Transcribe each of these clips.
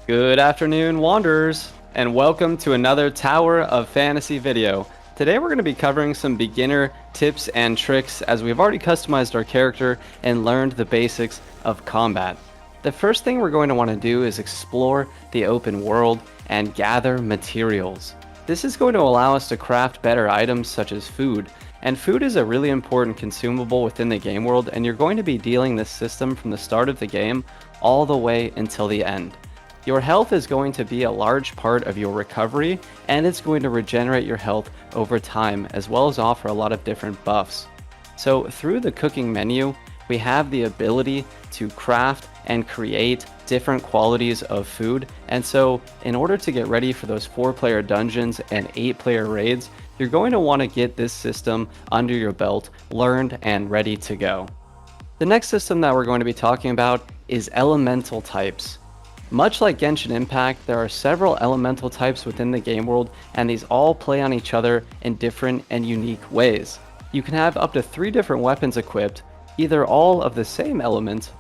Good afternoon, Wanderers, and welcome to another Tower of Fantasy video. Today we're going to be covering some beginner tips and tricks as we've already customized our character and learned the basics of combat. The first thing we're going to want to do is explore the open world and gather materials. This is going to allow us to craft better items such as food, and food is a really important consumable within the game world, and you're going to be dealing this system from the start of the game all the way until the end. Your health is going to be a large part of your recovery, and it's going to regenerate your health over time, as well as offer a lot of different buffs. So through the cooking menu, we have the ability to craft and create different qualities of food. And so in order to get ready for those 4-player dungeons and 8-player raids, you're going to want to get this system under your belt, learned and ready to go. The next system that we're going to be talking about is elemental types. Much like Genshin Impact, there are several elemental types within the game world, and these all play on each other in different and unique ways. You can have up to 3 different weapons equipped, either all of the same element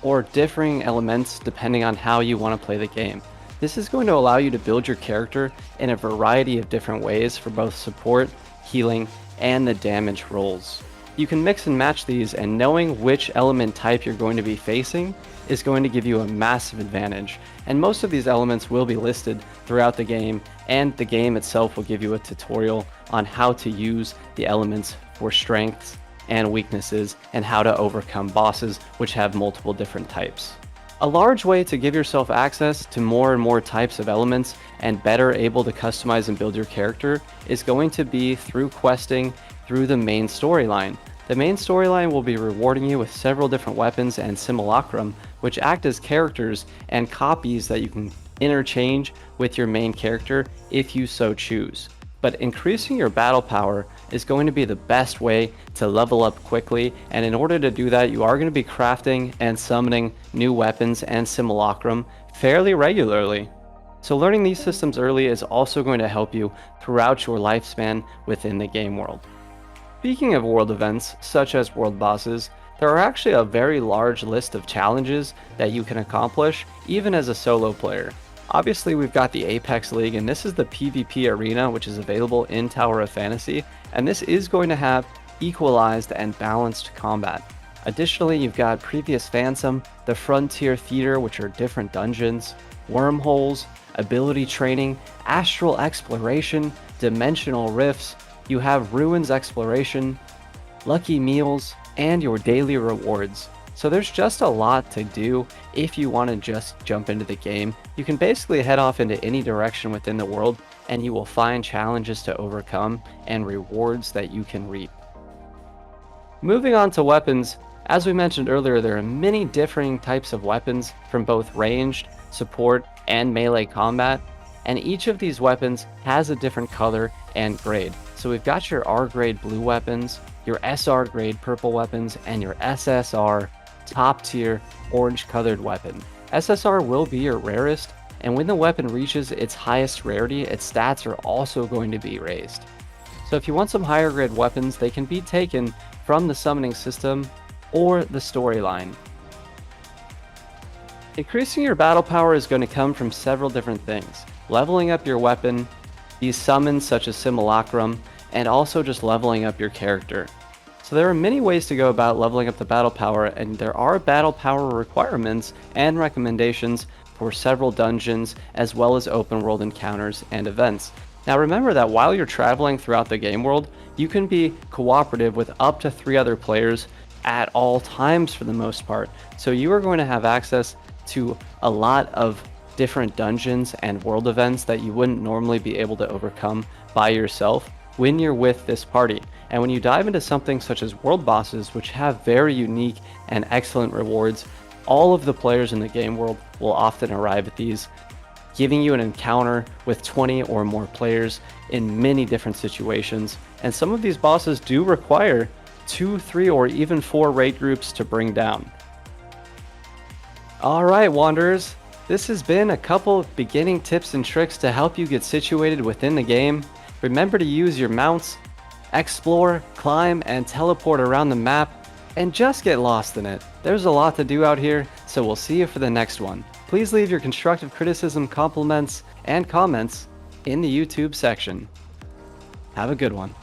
or differing elements depending on how you want to play the game. This is going to allow you to build your character in a variety of different ways for both support, healing, and the damage roles. You can mix and match these, and knowing which element type you're going to be facing is going to give you a massive advantage. And most of these elements will be listed throughout the game, and the game itself will give you a tutorial on how to use the elements for strengths and weaknesses and how to overcome bosses which have multiple different types. A large way to give yourself access to more and more types of elements and better able to customize and build your character is going to be through questing through the main storyline. The main storyline will be rewarding you with several different weapons and simulacrum, which act as characters and copies that you can interchange with your main character if you so choose. But increasing your battle power is going to be the best way to level up quickly, and in order to do that, you are going to be crafting and summoning new weapons and simulacrum fairly regularly. So learning these systems early is also going to help you throughout your lifespan within the game world. Speaking of world events, such as world bosses, there are actually a very large list of challenges that you can accomplish even as a solo player. Obviously, we've got the Apex League, and this is the PvP arena which is available in Tower of Fantasy, and this is going to have equalized and balanced combat. Additionally, you've got Previous Phantom, the Frontier Theater, which are different dungeons, wormholes, ability training, astral exploration, dimensional rifts. You have Ruins Exploration, Lucky Meals, and your daily rewards. So there's just a lot to do if you want to just jump into the game. You can basically head off into any direction within the world, and you will find challenges to overcome and rewards that you can reap. Moving on to weapons, as we mentioned earlier, there are many differing types of weapons from both ranged, support, and melee combat, and each of these weapons has a different color and grade. So we've got your R grade blue weapons, your SR grade purple weapons, and your SSR top tier orange colored weapon. SSR will be your rarest, and when the weapon reaches its highest rarity, its stats are also going to be raised. So if you want some higher grade weapons, they can be taken from the summoning system or the storyline. Increasing your battle power is going to come from several different things. Leveling up your weapon, these summons such as simulacrum, and also just leveling up your character. So there are many ways to go about leveling up the battle power, and there are battle power requirements and recommendations for several dungeons as well as open world encounters and events. Now remember that while you're traveling throughout the game world, you can be cooperative with up to 3 other players at all times for the most part. So you are going to have access to a lot of different dungeons and world events that you wouldn't normally be able to overcome by yourself when you're with this party. And when you dive into something such as world bosses, which have very unique and excellent rewards, all of the players in the game world will often arrive at these, giving you an encounter with 20 or more players in many different situations. And some of these bosses do require 2, 3, or even 4 raid groups to bring down. Alright, Wanderers, this has been a couple of beginning tips and tricks to help you get situated within the game. Remember to use your mounts, explore, climb, and teleport around the map, and just get lost in it. There's a lot to do out here, so we'll see you for the next one. please leave your constructive criticism, compliments, and comments in the YouTube section. Have a good one.